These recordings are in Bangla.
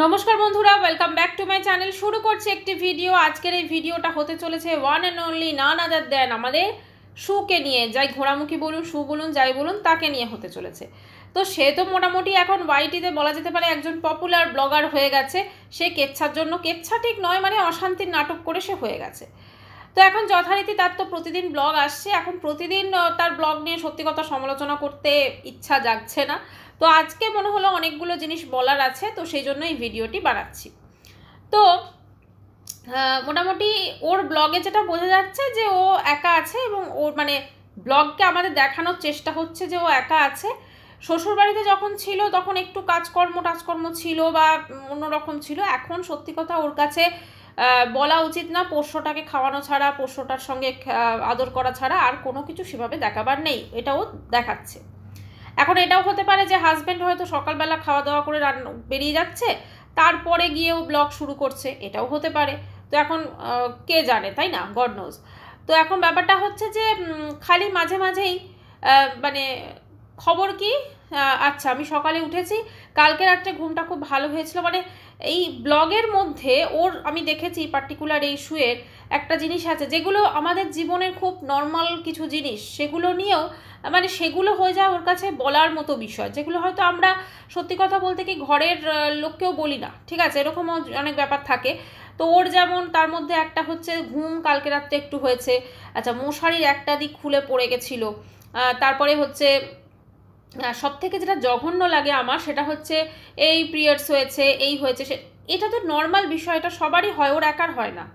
নমস্কার বন্ধুরা, welcome back to my channel. শুরু করছি একটি ভিডিও। আজকের এই ভিডিওটা হতে চলেছে ওয়ান অ্যান্ড অনলি নান আদার দেন আমাদের শুকে নিয়ে। যাই ঘোড়ামুখী বলুন, শু বলুন, যাই বলুন, তাকে নিয়ে হতে চলেছে। তো সে তো মোটামুটি এখন ওয়াইটিতে বলা যেতে পারে একজন পপুলার ব্লগার হয়ে গেছে। সে কেচ্ছার জন্য, কেচ্ছা ঠিক নয় মানে অশান্তির নাটক করে সে হয়ে গেছে। তো এখন যথারীতি তার তো প্রতিদিন ব্লগ আসছে। এখন প্রতিদিন তার ব্লগ নিয়ে সত্যি কথা সমালোচনা করতে ইচ্ছা জাগছে না। তো আজকে মনে হলো অনেকগুলো জিনিস বলার আছে, তো সেই জন্য এই ভিডিওটি বানাচ্ছি। তো মোটামুটি ওর ব্লগে যেটা বোঝা যাচ্ছে যে ও একা আছে, এবং ওর মানে ব্লগকে আমাদের দেখানোর চেষ্টা হচ্ছে যে ও একা আছে। শ্বশুরবাড়িতে যখন ছিল তখন একটু কাজকর্ম ছিল বা অন্যরকম ছিল। এখন সত্যি কথা ওর কাছে বলা উচিত না, পোষ্যটাকে খাওয়ানো ছাড়া, পোষ্যটার সঙ্গে আদর করা ছাড়া আর কোনো কিছু সেভাবে দেখাবার নেই, এটাও দেখাচ্ছে। এখন এটাও হতে পারে যে হাজব্যান্ড হয়তো সকালবেলা খাওয়া দাওয়া করে বেরিয়ে যাচ্ছে, তারপরে গিয়েও ব্লগ শুরু করছে, এটাও হতে পারে। তো এখন কে জানে, তাই না, গড নোজ। তো এখন ব্যাপারটা হচ্ছে যে খালি মাঝে মাঝেই মানে খবর কি, আচ্ছা আমি সকালে উঠেছি, কালকে রাত্রে ঘুমটা খুব ভালো হয়েছিল। মানে এই ব্লগের মধ্যে ওর আমি দেখেছি পার্টিকুলার এই ইস্যুয়ের একটা জিনিস আছে যেগুলো আমাদের জীবনের খুব নর্মাল কিছু জিনিস, সেগুলো নিয়েও মানে সেগুলো হয়ে যায় ওর কাছে বলার মতো বিষয়, যেগুলো হয়তো আমরা সত্যি কথা বলতে কি ঘরের লোককেও বলি না, ঠিক আছে, এরকমও অনেক ব্যাপার থাকে। তো ওর যেমন তার মধ্যে একটা হচ্ছে ঘুম কালকে রাত্রে একটু হয়েছে, আচ্ছা মশারির একটা দিক খুলে পড়ে গেছিলো। তারপরে হচ্ছে সব থেকে যেটা জঘন্য লাগে আমার সেটা হচ্ছে এই পিরিয়ডস হয়েছে, এই হয়েছে, এটা তো নর্মাল বিষয়, এটা সবারই হয়, ওর একার হয় না।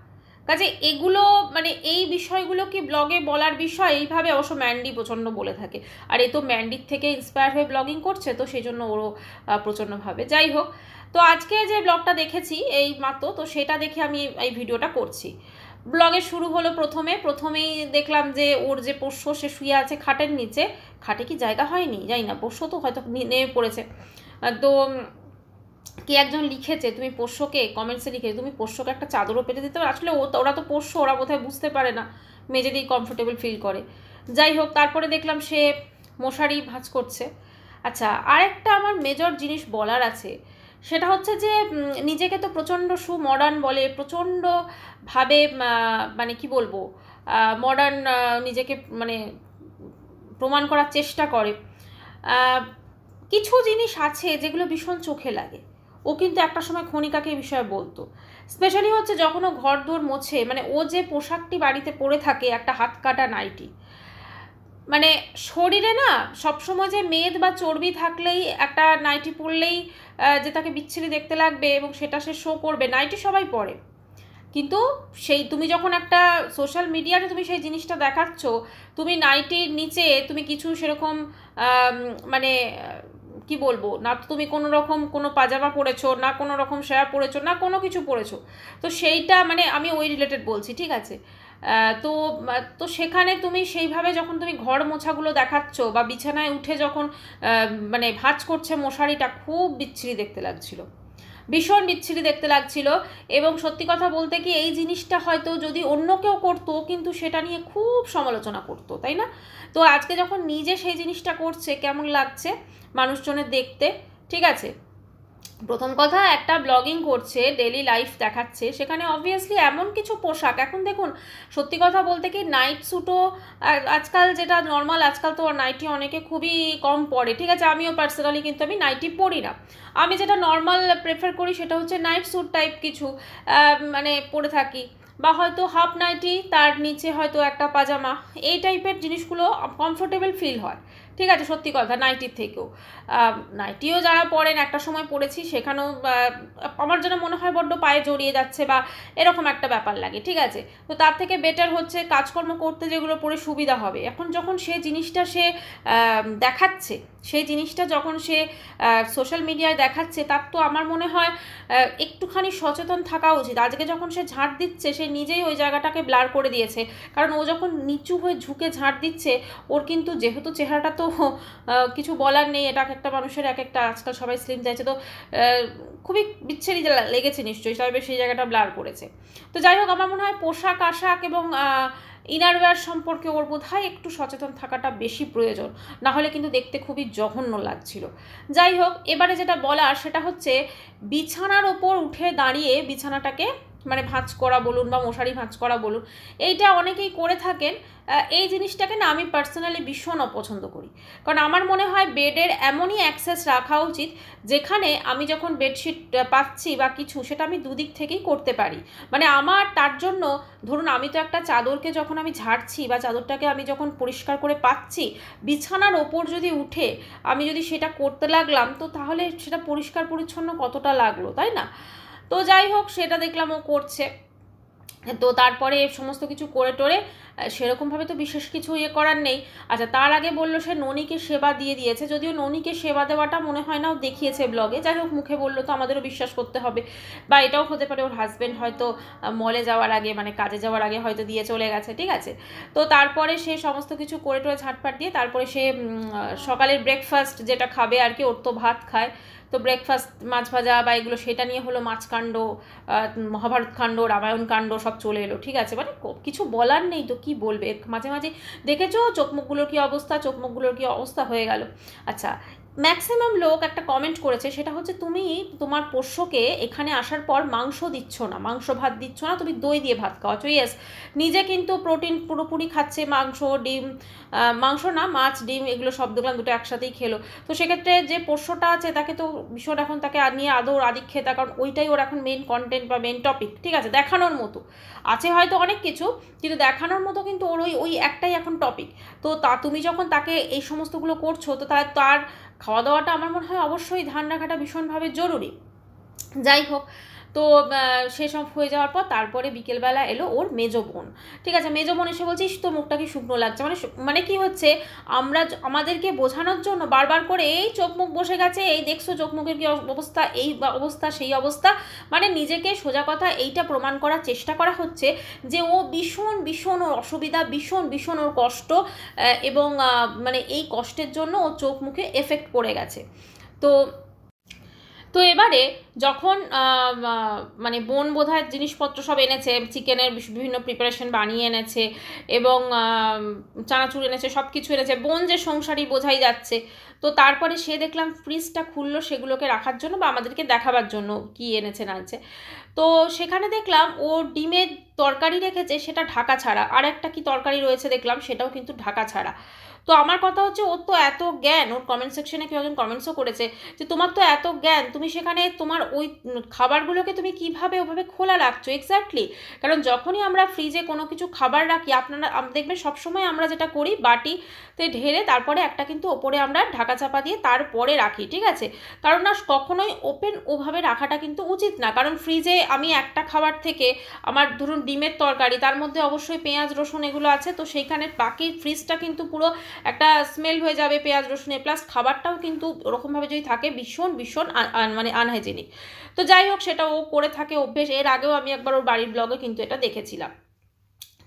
কাজে এগুলো মানে এই বিষয়গুলো কি ব্লগে বলার বিষয়? এইভাবে অবশ্য ম্যান্ডি প্রচণ্ড বলে থাকে, আর এ তো ম্যান্ডির থেকে ইন্সপায়ার হয়ে ব্লগিং করছে, তো সেই জন্য ওরও প্রচণ্ডভাবে। যাই হোক, তো আজকে যে ব্লগটা দেখেছি এই মাত্র, তো সেটা দেখে আমি এই ভিডিওটা করছি। ব্লগে শুরু হলো প্রথমেই দেখলাম যে ওর যে পোষ্য সে শুয়ে আছে খাটের নিচে। খাটে কি জায়গা হয়নি জানি না, পোষ্য তো হয়তো নেমে পড়েছে। তো কে একজন লিখেছে, তুমি পোষ্যকে কমেন্টসে লিখেছে তুমি পোষ্যকে একটা চাদরও পেতে দিতে পারো। আসলে ওরা তো পোষ্য, ওরা বোধহয় বুঝতে পারে না, মেজে দিয়ে কমফোর্টেবল ফিল করে। যাই হোক, তারপরে দেখলাম সে মশারি ভাঁজ করছে। আচ্ছা, আরেকটা আমার মেজর জিনিস বলার আছে, সেটা হচ্ছে যে নিজেকে তো প্রচণ্ড মডার্ন বলে, প্রচণ্ডভাবে মানে কি বলবো, মডার্ন নিজেকে মানে প্রমাণ করার চেষ্টা করে। কিছু জিনিস আছে যেগুলো ভীষণ চোখে লাগে। ও কিন্তু একটা সময় খনিকাকে এই বিষয়ে বলতো, স্পেশালি হচ্ছে যখন ও ঘর দোর মোছে, মানে ও যে পোশাকটি বাড়িতে পরে থাকে একটা হাত কাটা নাইটি, মানে শরীরে না সবসময় যে মেদ বা চর্বি থাকলেই একটা নাইটি পরলেই যে তাকে বিচ্ছিরি দেখতে লাগবে এবং সেটা সে শো করবে, নাইটি সবাই পরে। কিন্তু সেই তুমি যখন একটা সোশ্যাল মিডিয়াতে তুমি সেই জিনিসটা দেখাচ্ছ, তুমি নাইটির নিচে তুমি কিছু সেরকম মানে কি বলবো না, তুমি কোনো রকম কোনো পাজামা পরেছো না, কোনো রকম শায়া পরেছো না, কোনো কিছু পরেছো, তো সেইটা মানে আমি ওই রিলেটেড বলছি, ঠিক আছে। তো তো সেখানে তুমি সেইভাবে যখন তুমি ঘর মোছাগুলো দেখাচ্ছ বা বিছানায় উঠে যখন মানে ভাঁজ করছে মশারিটা, খুব বিচ্ছিরি দেখতে লাগছিল, ভীষণ বিচ্ছিরি দেখতে লাগছিল। এবং সত্যি কথা বলতে কি এই জিনিসটা হয়তো যদি অন্য কেউ করতো কিন্তু সেটা নিয়ে খুব সমালোচনা করতো, তাই না? তো আজকে যখন নিজে সেই জিনিসটা করছে, কেমন লাগছে মানুষজনের দেখতে, ঠিক আছে। প্রথম কথা, একটা ব্লগিং করছে, ডেলি লাইফ দেখাচ্ছে, সেখানে অবভিয়াসলি এমন কিছু পোশাক, এখন দেখুন সত্যি কথা বলতে কি নাইট স্যুটও আজকাল যেটা নর্মাল, আজকাল তো নাইটি অনেকে খুবই কম পরে, ঠিক আছে, আমিও পার্সোনালি কিন্তু আমি নাইটি পরি না। আমি যেটা নর্মাল প্রেফার করি সেটা হচ্ছে নাইট স্যুট টাইপ কিছু মানে পরে থাকি, বা হয়তো হাফ নাইটি তার নিচে হয়তো একটা পাজামা, এই টাইপের জিনিসগুলো কমফোর্টেবল ফিল হয়, ঠিক আছে, সত্যি কথা নাইটির থেকেও। নাইটিও যারা পরেন, একটা সময় পরেছি, সেখানেও আমার যেন মনে হয় বড্ড পায়ে জড়িয়ে যাচ্ছে বা এরকম একটা ব্যাপার লাগে, ঠিক আছে। তো তার থেকে বেটার হচ্ছে কাজকর্ম করতে যেগুলো পরে সুবিধা হবে। এখন যখন সে জিনিসটা সে দেখাচ্ছে, সেই জিনিসটা যখন সে সোশ্যাল মিডিয়ায় দেখাচ্ছে, তার তো আমার মনে হয় একটুখানি সচেতন থাকা উচিত। আজকে যখন সে ঝাঁট দিচ্ছে, সে নিজেই ওই জায়গাটাকে ব্লার করে দিয়েছে, কারণ ও যখন নিচু হয়ে ঝুঁকে ঝাঁট দিচ্ছে, ওর কিন্তু যেহেতু চেহারাটা তো তো কিছু বলার নেই, এটা একটা মানুষের এক একটা, আজকাল সবাই স্লিম চাইছে, তো খুবই বিচ্ছিরি লেগেছে নিশ্চয়ই, তবে সেই জায়গাটা ব্লার করেছে। তো যাই হোক, আমার মনে হয় পোশাক আশাক এবং ইনারওয়্যার সম্পর্কে ওর বোধহয় একটু সচেতন থাকাটা বেশি প্রয়োজন, না হলে কিন্তু দেখতে খুবই জঘন্য লাগছিল। যাই হোক, এবারে যেটা বলার সেটা হচ্ছে বিছানার ওপর উঠে দাঁড়িয়ে বিছানাটাকে মানে ভাঁজ করা বলুন বা মশারি ভাঁজ করা বলুন, এইটা অনেকেই করে থাকেন। এই জিনিসটাকে না আমি পার্সোনালি ভীষণ অপছন্দ করি, কারণ আমার মনে হয় বেডের এমনই অ্যাক্সেস রাখা উচিত যেখানে আমি যখন বেডশিট পাচ্ছি বা কিছু, সেটা আমি দুদিক থেকেই করতে পারি। মানে আমার তার জন্য, ধরুন আমি তো একটা চাদরকে যখন আমি ঝাড়ছি বা চাদরটাকে আমি যখন পরিষ্কার করে পাচ্ছি, বিছানার ওপর যদি উঠে আমি যদি সেটা করতে লাগলাম, তো তাহলে সেটা পরিষ্কার পরিচ্ছন্ন কতটা লাগলো, তাই না? তো যাই হোক, সেটা দেখলাম ও করছে। তো তারপরে সমস্ত কিছু করে টোরে সেরকমভাবে তো বিশেষ কিছু করার নেই। আচ্ছা, তার আগে বললো সে ননিকে সেবা দিয়ে দিয়েছে, যদিও ননিকে সেবা দেওয়াটা মনে হয় না ও দেখিয়েছে ব্লগে, যাই হোক মুখে বললো তো আমাদেরও বিশ্বাস করতে হবে, বা এটাও হতে পারে ওর হাজব্যান্ড হয়তো মলে যাওয়ার আগে মানে কাজে যাওয়ার আগে হয়তো দিয়ে চলে গেছে, ঠিক আছে। তো তারপরে সে সমস্ত কিছু করে টোরে ঝাঁটপাট দিয়ে তারপরে সে সকালের ব্রেকফাস্ট যেটা খাবে আর কি, ওর তো ভাত খায়, তো ব্রেকফাস্ট মাছ ভাজা বা এগুলো সেটা নিয়ে হলো, মাছকাণ্ড, মহাভারত কাণ্ড, রামায়ণ কাণ্ড সব চলে এলো, ঠিক আছে। মানে কিছু বলার নেই, তো কি বলবে, মাঝে মাঝে দেখেছো চোখ মুখগুলোর কী অবস্থা, চোখ মুখগুলোর কী অবস্থা হয়ে গেল। আচ্ছা, ম্যাক্সিমাম লোক একটা কমেন্ট করেছে, সেটা হচ্ছে তুমি তোমার পোষ্যকে এখানে আসার পর মাংস দিচ্ছ না, মাংস ভাত দিচ্ছ না, তুমি দই দিয়ে ভাত খাওয়াচ্ছ। ইয়েস, নিজে কিন্তু প্রোটিন পুরোপুরি খাচ্ছে, মাংস ডিম, মাংস না মাছ ডিম এগুলো সব দেখলাম দুটো একসাথেই খেলো। তো সেক্ষেত্রে যে পোষ্যটা আছে তাকে তো ভীষণ এখন তাকে নিয়ে আদৌ আদিক্ষেতা, কারণ ওইটাই ওর এখন মেন কন্টেন্ট বা মেন টপিক, ঠিক আছে। দেখানোর মতো আছে হয়তো অনেক কিছু, কিন্তু দেখানোর মতো কিন্তু ওর ওই একটাই এখন টপিক। তো তুমি যখন তাকে এই সমস্তগুলো করছো, তো তার খাওয়া দাওয়াটা আমার মনে হয় অবশ্যই ধ্যান রাখাটা ভীষণভাবে জরুরি। যাই হোক, তো সেসব হয়ে যাওয়ার পর তারপরে বিকেলবেলা এলো ওর মেজো বোন, ঠিক আছে। মেজো বোন এসে বলছিস তো মুখটা কি শুকনো লাগছে, মানে কি হচ্ছে, আমাদেরকে বোঝানোর জন্য বারবার করে এই চোখ মুখ বসে গেছে, এই দেখছো চোখ মুখের কি অবস্থা, এই অবস্থা সেই অবস্থা, মানে নিজেকে সোজা কথা এইটা প্রমাণ করার চেষ্টা করা হচ্ছে যে ও ভীষণ ভীষণ ওর অসুবিধা, ভীষণ ভীষণ ওর কষ্ট, এবং মানে এই কষ্টের জন্য ওর চোখ মুখে এফেক্ট পড়ে গেছে। তো এবারে যখন মানে বোন বোধহয় জিনিসপত্র সব এনেছে, চিকেনের বিভিন্ন প্রিপারেশন বানিয়ে এনেছে এবং চানাচুর এনেছে, সব কিছু এনেছে, বোন যে সংসারী বোঝাই যাচ্ছে। তো তারপরে সে দেখলাম ফ্রিজটা খুললো সেগুলোকে রাখার জন্য বা আমাদেরকে দেখাবার জন্য কি এনেছে না আছে। তো সেখানে দেখলাম ও ডিমের তরকারি রেখেছে, সেটা ঢাকা ছাড়া, আর একটা কি তরকারি রয়েছে দেখলাম সেটাও কিন্তু ঢাকা ছাড়া। তো আমার কথা হচ্ছে, ওর তো এত জ্ঞান, ওর কমেন্ট সেকশনে কেউ একজন কমেন্টসও করেছে যে তোমার তো এত জ্ঞান, তুমি সেখানে তোমার ওই খাবারগুলোকে তুমি কিভাবে ওভাবে খোলা রাখছো। এক্স্যাক্টলি, কারণ যখনই আমরা ফ্রিজে কোনো কিছু খাবার রাখি, আপনারা দেখবেন সবসময় আমরা যেটা করি বাটিতে ঢেলে তারপরে একটা কিন্তু ওপরে আমরা ঢাকা চাপা দিয়ে তারপরে রাখি, ঠিক আছে। কারণ না কখনোই ওপেন ওভাবে রাখাটা কিন্তু উচিত না, কারণ ফ্রিজে আমি একটা খাবার থেকে আমার ধরুন ডিমের তরকারি, তার মধ্যে অবশ্যই পেঁয়াজ রসুন এগুলো আছে, তো সেইখানে বাকি ফ্রিজটা কিন্তু পুরো একটা স্মেল হয়ে যাবে পেঁয়াজ রসুনে, প্লাস খাবারটাও কিন্তু ওরকমভাবে যদি থাকে ভীষণ ভীষণ মানে আনহাইজেনিক। তো যাই হোক, সেটা ও করে থাকে অভ্যেস, এর আগেও আমি একবার ওর বাড়ির ব্লগে কিন্তু এটা দেখেছিলাম।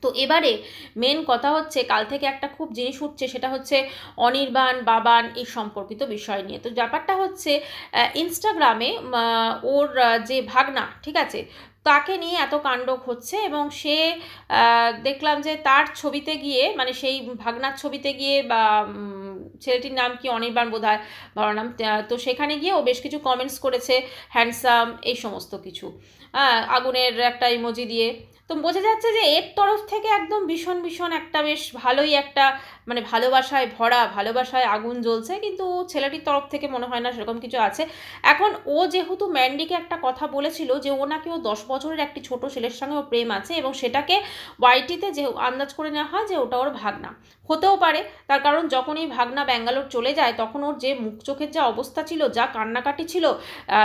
তো এবারে মেন কথা হচ্ছে, কাল থেকে একটা খুব জিনিস উঠছে, সেটা হচ্ছে অনির্বাণ বাবান এই সম্পর্কিত বিষয় নিয়ে। তো ব্যাপারটা হচ্ছে ইনস্টাগ্রামে ওর যে ভাগনা, ঠিক আছে, তাকে নিয়ে এত কাণ্ড হচ্ছে, এবং সে দেখলাম যে তার ছবিতে গিয়ে, মানে সেই ভাগনার ছবিতে গিয়ে, বা ছেলেটির নাম কি অনির্বাণ বোধহয় বড় নাম, তো সেখানে গিয়ে ও বেশ কিছু কমেন্টস করেছে, হ্যান্ডসাম এই সমস্ত কিছু, আগুনের একটা ইমোজি দিয়ে। তো বোঝা যাচ্ছে যে এর তরফ থেকে একদম ভীষণ ভীষণ একটা বেশ ভালোই একটা মানে ভালোবাসায় ভরা, ভালোবাসায় আগুন জ্বলছে, কিন্তু ছেলেটির তরফ থেকে মনে হয় না সেরকম কিছু আছে। এখন ও যেহেতু ম্যান্ডিকে একটা কথা বলেছিল যে ও নাকি ও 10 বছরের একটি ছোট ছেলের সঙ্গে ও প্রেম আছে, এবং সেটাকে ওয়াইটিতে যে আন্দাজ করে নেওয়া হয় যে ওটা ওর ভাগনা হতেও পারে। তার কারণ যখন এই ভাগনা ব্যাঙ্গালোর চলে যায়, তখন ওর যে মুখ চোখের যা অবস্থা ছিল, যা কান্নাকাটি ছিল,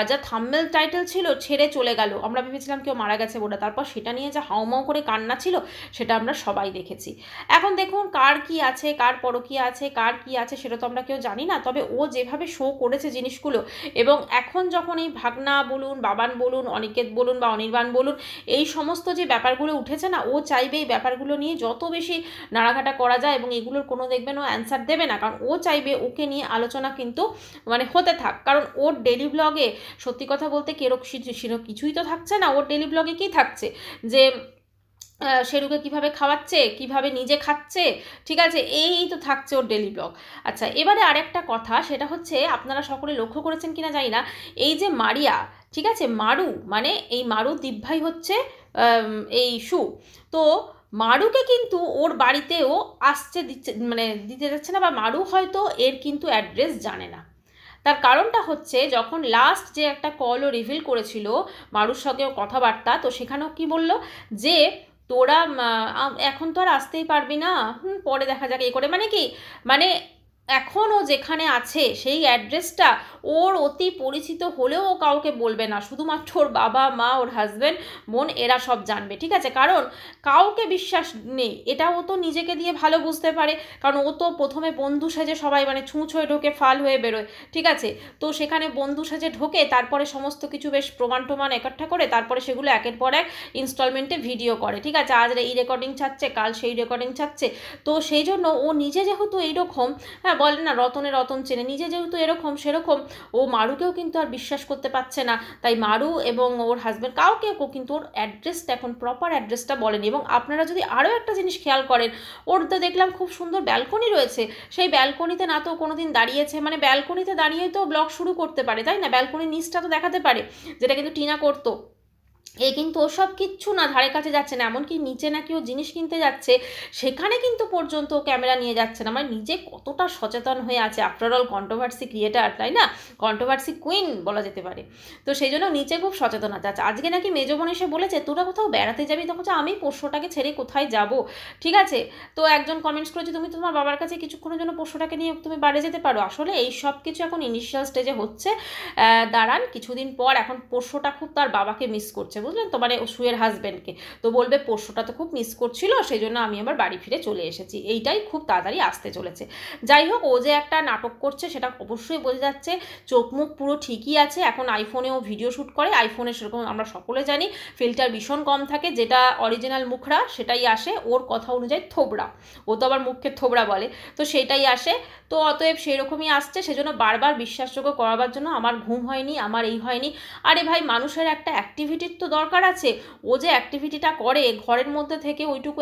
যা থাম্বনেল টাইটেল ছিল, ছেড়ে চলে গেল, আমরা ভেবেছিলাম কেউ মারা গেছে বলে, তারপর সেটা নিয়ে যা হাউমাউ করে কান্না ছিল সেটা আমরা সবাই দেখেছি। এখন দেখুন কার কি আছে, কার পরকীয়া আছে, কার কি আছে সেটা তো আমরা কেউ জানি না, তবে ও যেভাবে শো করেছে জিনিসগুলো, এবং এখন যখন এই ভাগনা বলুন, বাবান বলুন, অনিকেত বলুন বা অনির্বাণ বলুন, এই সমস্ত যে ব্যাপারগুলো উঠেছে না, ও চাইবে এই ব্যাপারগুলো নিয়ে যত বেশি নাড়াঘাটা করা যায়, এবং এগুলোর কোনো দেখবেন ও অ্যান্সার দেবে না, কারণ কারণ ও চাইবে ওকে নিয়ে আলোচনা কিন্তু মানে হতে থাক, কারণ ওর ডেলি ব্লগে সত্যি কথা বলতে কিছুই তো থাকছে না। ওর ডেলি ব্লগে কী থাকছে, যে শেরুকে কিভাবে খাওয়াচ্ছে, কিভাবে নিজে খাচ্ছে, ঠিক আছে, এই তো থাকছে ওর ডেলি ব্লগ। আচ্ছা, এবারে আরেকটা কথা, সেটা হচ্ছে আপনারা সকলে লক্ষ্য করেছেন কিনা জানি না, এই যে মারিয়া, ঠিক আছে, মারু মানে এই মারু দীপভাই হচ্ছে এই সু, তো মারুকে কিন্তু ওর বাড়িতেও আসছে দিচ্ছে মানে দিতে যাচ্ছে না, বা মারু হয়তো এর কিন্তু অ্যাড্রেস জানে না। তার কারণটা হচ্ছে, যখন লাস্ট যে একটা কলও রিভিল করেছিল মারুর সঙ্গেও কথাবার্তা, তো সেখানেও কি বলল যে তোরা এখন তো আর আসতেই পারবি না, পরে দেখা যাক এই করে, মানে কি, মানে এখন ও যেখানে আছে সেই অ্যাড্রেসটা ওর অতি পরিচিত হলেও ও কাউকে বলবে না, শুধুমাত্র ওর বাবা মা, ওর হাজব্যান্ড, বোন, এরা সব জানবে, ঠিক আছে, কারণ কাউকে বিশ্বাস নেই, এটা ও তো নিজেকে দিয়ে ভালো বুঝতে পারে, কারণ ও তো প্রথমে বন্ধু সেজে সবাই মানে ছুঁচ হয়ে ঢোকে, ফাল হয়ে বেরোয়, ঠিক আছে, তো সেখানে বন্ধু সেজে ঢোকে, তারপরে সমস্ত কিছু বেশ প্রমাণ একঠা করে তারপরে সেগুলো একের পর এক ইনস্টলমেন্টে ভিডিও করে, ঠিক আছে, আজ এই রেকর্ডিং ছাড়ছে, কাল সেই রেকর্ডিং ছাড়ছে, তো সেই জন্য ও নিজে যেহেতু এইরকম, হ্যাঁ বলে না রতনে রতন চেনে, নিজে যেহেতু এরকম সেরকম, ও মারুকেও কিন্তু আর বিশ্বাস করতে পারছে না, তাই মারু এবং ওর হাজব্যান্ড কাউকেও কিন্তু ওর অ্যাড্রেসটা এখন প্রপার অ্যাড্রেসটা বলেনি। এবং আপনারা যদি আরও একটা জিনিস খেয়াল করেন, ওর তো দেখলাম খুব সুন্দর ব্যালকনি রয়েছে, সেই ব্যালকনিতে না তো কোনোদিন দাঁড়িয়েছে, মানে ব্যালকনিতে দাঁড়িয়েই তো ব্লগ শুরু করতে পারে, তাই না, ব্যালকনির নিচটা তো দেখাতে পারে, যেটা কিন্তু টিনা করতো, এ কিন্তু ওসব কিচ্ছু না, ধারে কাছে যাচ্ছে না, এমনকি নিচে নাকি ও জিনিস কিনতে যাচ্ছে সেখানে কিন্তু পর্যন্ত ক্যামেরা নিয়ে যাচ্ছে না, মানে নিজে কতটা সচেতন হয়ে আছে, আফটারঅল কন্ট্রোভার্সি ক্রিয়েটার, তাই না, কন্ট্রোভার্সি কুইন বলা যেতে পারে, তো সেই জন্য নিচে খুব সচেতন আছে। আচ্ছা, আজকে নাকি মেজো বোন এসে বলেছে তোরা কোথাও বেড়াতে যাবি, তখন আমি পোষ্যটাকে ছেড়ে কোথায় যাব, ঠিক আছে, তো একজন কমেন্টস করেছে তুমি তোমার বাবার কাছে কিছুক্ষণের জন্য পোষ্যটাকে নিয়ে তুমি বাইরে যেতে পারো, আসলে এই সব কিছু এখন ইনিশিয়াল স্টেজে হচ্ছে, দাঁড়ান কিছুদিন পর, এখন পোষ্যটা খুব তার বাবাকে মিস করছে, বুঝলেন তো, মানে ও সুয়ের হাজব্যান্ডকে, তো বলবে পোষ্যটা তো খুব মিস করছিল, সেই জন্য আমি আবার বাড়ি ফিরে চলে এসেছি, এইটাই খুব তাড়াতাড়ি আসতে চলেছে। যাই হোক, ও যে একটা নাটক করছে সেটা অবশ্যই বোঝা যাচ্ছে, চোখ মুখ পুরো ঠিকই আছে, এখন আইফোনেও ভিডিও শ্যুট করে, আইফোনে সেরকম আমরা সকলে জানি ফিল্টার ভীষণ কম থাকে, যেটা অরিজিনাল মুখরা সেটাই আসে, ওর কথা অনুযায়ী থোবড়া, ও তো আবার মুখকে থোবড়া বলে, তো সেটাই আসে, তো অতএব সেরকমই আসছে, সেজন্য বারবার বিশ্বাসযোগ্য করাবার জন্য আমার ঘুম হয়নি, আমার এই হয়নি, আরে ভাই মানুষের একটা অ্যাক্টিভিটির তো দরকার আছে, ও যে অ্যাক্টিভিটিটা করে ঘরের মধ্যে থেকে, ওইটুকু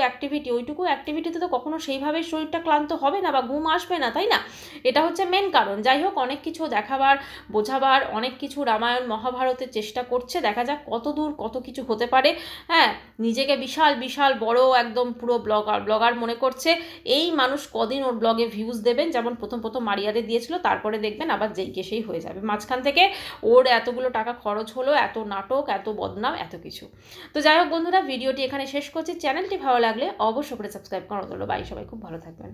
অ্যাক্টিভিটিতে তো কখনো সেইভাবে শরীরটা ক্লান্ত হবে না বা ঘুম আসবে না, তাই না, এটা হচ্ছে মেন কারণ। যাই হোক, অনেক কিছু দেখাবার বোঝাবার, অনেক কিছু রামায়ণ মহাভারতের চেষ্টা করছে, দেখা যাক কত দূর কত কিছু হতে পারে, হ্যাঁ, নিজেকে বিশাল বিশাল বড় একদম পুরো ব্লগার মনে করছে, এই মানুষ কদিন ওর ব্লগে ভিউজ দেবেন, যেমন প্রথম মারিয়াদের দিয়েছিল, তারপরে দেখবেন আবার যেই কে সেই হয়ে যাবে, মাঝখান থেকে ওর এতগুলো টাকা খরচ হলো, এত নাটক, এত বদনাম, এত কিছু। তো যাই হোক বন্ধুরা, ভিডিওটি এখানে শেষ করছি, চ্যানেলটি ভালো লাগলে অবশ্যই করে সাবস্ক্রাইব করা হলো, বাই, সবাই খুব ভালো থাকবেন।